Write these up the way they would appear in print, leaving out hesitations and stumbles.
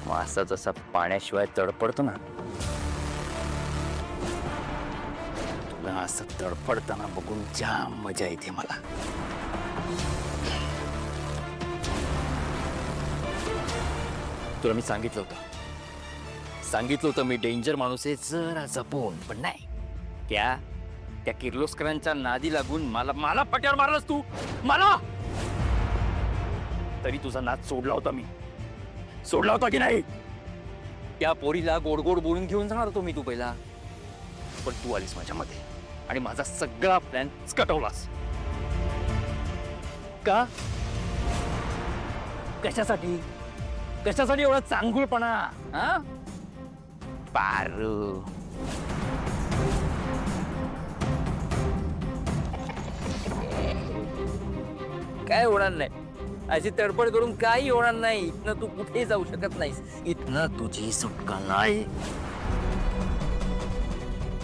मासा जसा पाण्याशिवाय तडपडतो ना, तुला असं तडपडताना बघून जाम मजा येते मला. तुला मी सांगितलं होतं मी डेंजर माणूस आहे, जरा जपून. पण नाही, त्या किर्लोस्करांच्या नादी लागून मला पट्यावर मारलंस तू. मला तरी तुझा नाद सोडला होता की नाही? त्या पोरीला गोड गोड बोलून घेऊन जाणार होतो मी तू पहिला, पण तू आलीस माझ्यामध्ये आणि माझा सगळा प्लॅन स्कटवलास. का? कशासाठी एवढा चांगुलपणा? हा पारू, काय होणार नाही. अशी तडपड करून काही होणार नाही. इथनं तू कुठेही जाऊ शकत नाहीस. इथनं तुझी सुटका नाही.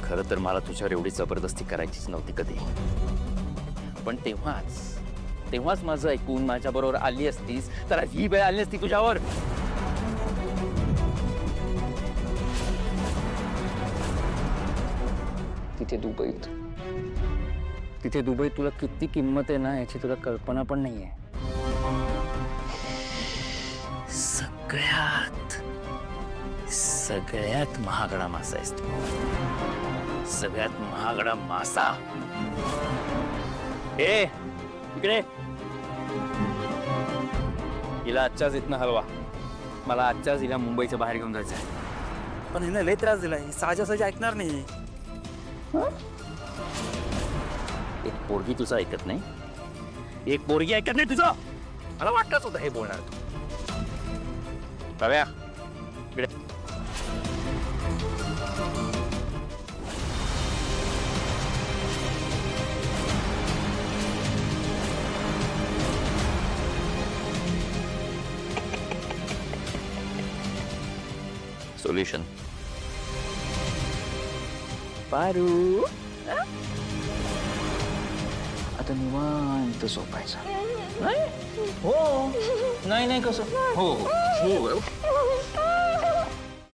खरं तर मला तुझ्यावर एवढी जबरदस्ती करायचीच नव्हती कधी, पण तेव्हाच माझं ऐकून माझ्या बरोबर आली असतीस तर ही वेळ आली नसती तुझ्यावर. तिथे दुबईत तुला किती किंमत आहे ना याची तुला कल्पना पण नाहीये. सगळ्यात महागडा मासा आहेस तू. सगळ्यात महागडा मासा. इकडे हिला आजच्याच इथनं हलवा. मला आजच्याच हिला मुंबईच्या बाहेर घेऊन जायचं आहे. पण हिला लय त्रास दिलाय, सहजासहजी ऐकणार नाही. एक पोरगी तुझं ऐकत नाही तुझं. मला वाटतच होतं हे बोलणार तू. रव्या इकडे. सोल्युशन पारू. आता निवांत झोपायचं. हो नाही कसं. हो